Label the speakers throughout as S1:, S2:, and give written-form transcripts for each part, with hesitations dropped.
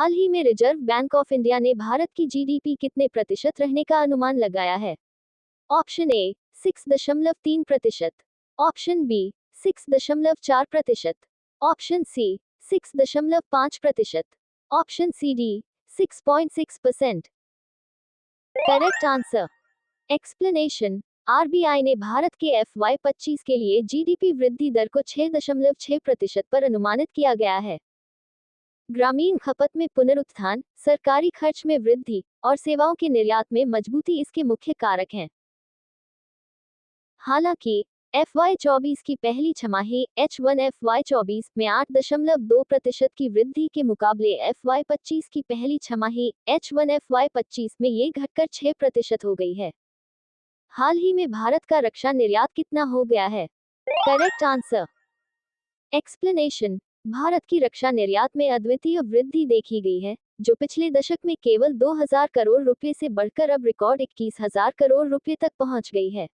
S1: हाल ही में reserve bank of India ने भारत की जीडीपी कितने प्रतिशत रहने का अनुमान लगाया है? Option A 6.3%, option B 6.4%, option C 6.5%, option C D 6.6%। Correct answer. Explanation. RBI ने भारत के FY25 के लिए जीडीपी वृद्धि दर को 6.6% पर अनुमानित किया गया है। ग्रामीण खपत में पुनरुत्थान, सरकारी खर्च में वृद्धि और सेवाओं के निर्यात में मजबूती इसके मुख्य कारक हैं। हालांकि FY24 की पहली छमाही H1 FY24 में 8.2% की वृद्धि के मुकाबले FY25 की पहली छमाही H1 FY25 में ये घटकर 6% हो गई है। हाल ही में भारत का रक्षा निर्यात कितना हो गया है? Correct answer. एक्सप्लेनेशन। भारत की रक्षा निर्यात में अद्वितीय वृद्धि देखी गई है, जो पिछले दशक में केवल 2000 करोड़ रुपए से बढ़कर अब रिकॉर्ड 21,000 करोड़ रुपए तक पहुंच गई है।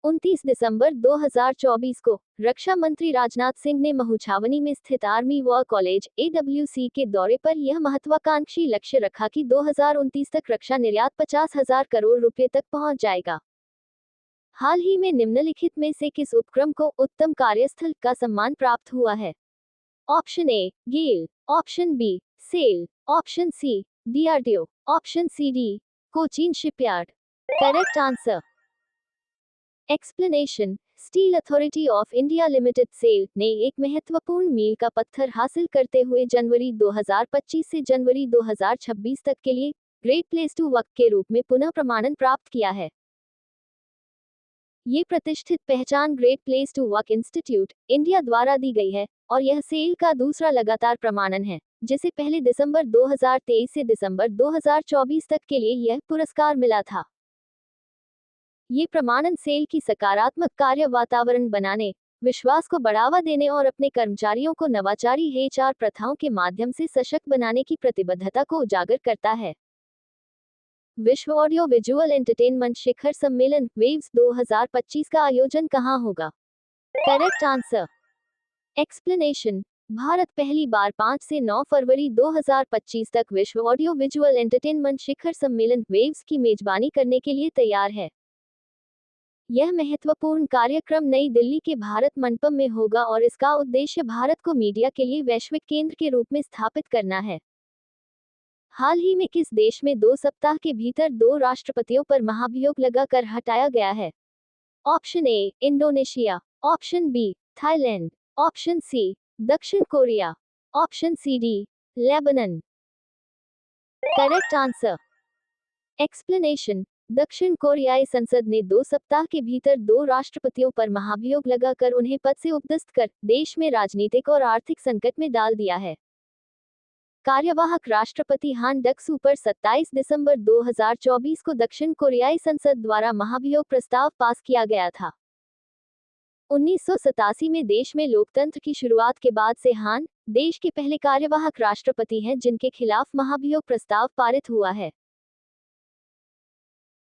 S1: 29 दिसंबर 2024 को रक्षा मंत्री राजनाथ सिंह ने महुछावनी में स्थित आर्मी वॉर कॉलेज AWC के दौरे पर यह महत्वाकांक्षी लक्ष्य रखा कि 2029 तक रक्षा निर्यात 50,000 करोड़ रुपए तक पहुंच जाएगा। हाल ही में निम्नलिखित में से किस उपक्रम को उत्तम कार्यस्थल का सम्मान प्राप्त हुआ है? Option A GAIL, option B SAIL, option C DRDO, option C D Cochin shipyard. Correct answer. Explanation. Steel Authority of India Limited SAIL ने एक महत्वपूर्ण मील का पत्थर हासिल करते हुए जनवरी 2025 से जनवरी 2026 तक के लिए ग्रेट प्लेस टू वर्क के रूप में पुनः प्रमाणन प्राप्त किया है। ये प्रतिष्ठित पहचान Great Place to Work Institute India द्वारा दी गई है और यह सेल का दूसरा लगातार प्रमाणन है, जिसे पहले दिसंबर 2023 से दिसंबर 2024 तक के लिए यह पुरस्कार मिला था। ये प्रमाणन सेल की सकारात्मक कार्य वातावरण बनाने, विश्वास को बढ़ावा देने और अपने कर्मचारियों को नवाचारी HR प्रथाओं के माध्यम से सशक्त बनाने की प्रतिबद्धता को उजागर करता है। विश्व ऑडियो विजुअल एंटरटेनमेंट शिखर सम्मेलन वेव्स 2025 का आयोजन कहाँ होगा? Correct answer. एक्सप्लेनेशन। भारत पहली बार 5 से 9 फरवरी 2025 तक विश्व ऑडियो विजुअल एंटरटेनमेंट शिखर सम्मेलन वेव्स की मेजबानी करने के लिए तैयार है। यह महत्वपूर्ण कार्यक्रम नई दिल्ली के भारत मंडपम में होगा और इसका उद्देश्य भारत को मीडिया के लिए वैश्विक केंद्र के रूप में स्थापित करना है। हाल ही में किस देश में 2 सप्ताह के भीतर 2 राष्ट्रपतियों पर महाभियोग लगाकर हटाया गया है? Option A Indonesia, option B Thailand, option C दक्षिण Korea, option C D Lebanon. Correct answer. Explanation. दक्षिण कोरियाई संसद ने 2 सप्ताह के भीतर 2 राष्ट्रपतियों पर महाभियोग लगाकर उन्हें पद से उपदस्त कर देश में राजनीतिक और आर्थिक संकट में डाल दिया है। कार्यवाहक राष्ट्रपति हान डक-सू पर 27 दिसंबर 2024 को दक्षिण कोरियाई संसद द्वारा महाभियोग प्रस्ताव पास किया गया था। 1987 में देश में लोकतंत्र की शुरुआत के बाद से हान देश के पहले कार्यवाहक राष्ट्रपति हैं जिनके खिलाफ महाभियोग प्रस्ताव पारित हुआ है।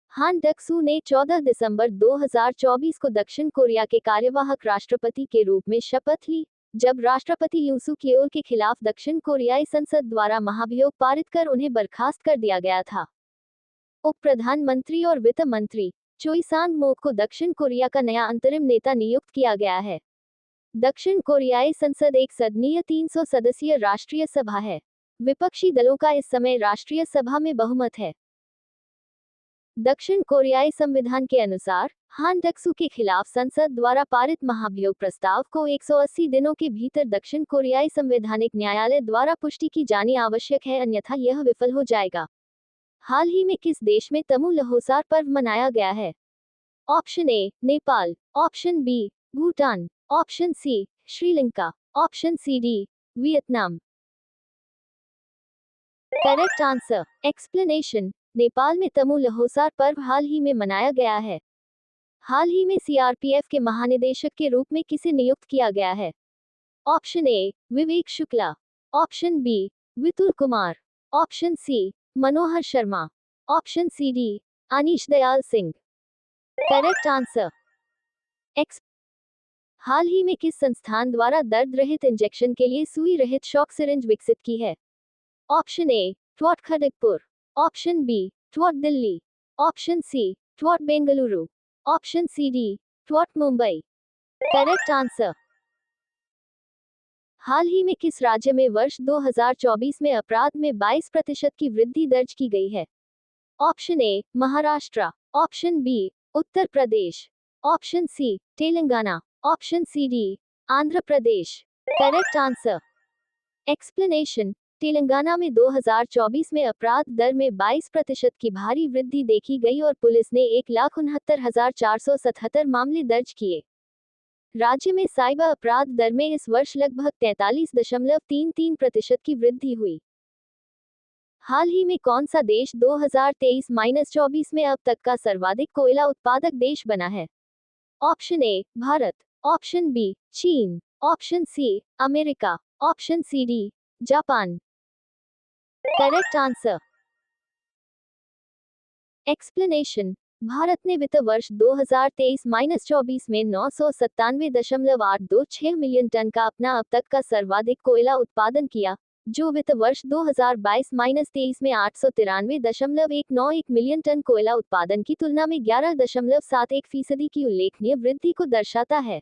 S1: हान डक-सू ने 14 दिसंबर 2024 को दक्षिण कोरिया के कार्यवाहक राष्ट्रपति के रूप में शपथ ली, जब राष्ट्रपति यूं सुक येओल के खिलाफ दक्षिण कोरियाई संसद द्वारा महाभियोग पारित कर उन्हें बर्खास्त कर दिया गया था। उप प्रधानमंत्री और वित्त मंत्री चोई सांग-मोक को दक्षिण कोरिया का नया अंतरिम नेता नियुक्त किया गया है। दक्षिण कोरियाई संसद एक सदनीय 300 सदस्यीय राष्ट्रीय सभा है। विपक्षी दलों का इस समय राष्ट्रीय सभा में बहुमत है। दक्षिण कोरियाई संविधान के अनुसार हान डक-सू के खिलाफ संसद द्वारा पारित महाभियोग प्रस्ताव को 180 दिनों के भीतर दक्षिण कोरियाई संवैधानिक न्यायालय द्वारा पुष्टि की जानी आवश्यक है, अन्यथा यह विफल हो जाएगा। हाल ही में किस देश में तमु लहोसार पर्व मनाया गया है? Option A Nepal, option B Bhutan, option C Sri Lanka, option C D Vietnam. Correct answer. Explanation. Nepal में तमु लहोसार पर्व हाल ही में मनाया गया है। हाल ही में CRPF के महानिदेशक के रूप में किसे नियुक्त किया गया है? Option A Vivek Shukla, option B Vitul Kumar, option C Manohar Sharma, option C D Anish Dayal Singh. Correct answer. एक्स हाल ही में किस संस्थान द्वारा दर्द रहित इंजेक्शन के लिए सुई रहित शॉक सिरिंज विकसित की है? ऑप्शन ए ट्वॉट खड़गपुर, ऑप्शन बी ट्वॉट दिल्ली, ऑप्शन सी ट्वॉट बेंगलुरु, ऑप्शन सी डी ट्वॉट मुंबई। Correct answer. हाल ही में किस राज्य में वर्ष 2024 में अपराध में 22% की वृद्धि दर्ज की गई है? Option A Maharashtra, option B Uttar Pradesh, option C Telangana, option C D Andhra Pradesh. Correct answer. Explanation. Telangana में 2024 में अपराध दर में 22% की भारी वृद्धि देखी गई और पुलिस ने 1,69,477 मामले दर्ज किए। राज्य में साइबर अपराध दर में इस वर्ष लगभग 43.33% की वृद्धि हुई। हाल ही में कौन सा देश 2023-24 में अब तक का सर्वाधिक कोयला उत्पादक देश बना है? Option A Bharat, option B चीन, option C America, option C D Japan. Correct answer. Explanation. Bharat ने वित्त वर्ष 2023-24 में 997.826 मिलियन टन का अपना अब तक का सर्वाधिक कोयला उत्पादन किया, जो वित्त वर्ष 2022-23 में 893.191 मिलियन टन कोयला उत्पादन की तुलना में 11.71% की उल्लेखनीय वृद्धि को दर्शाता है।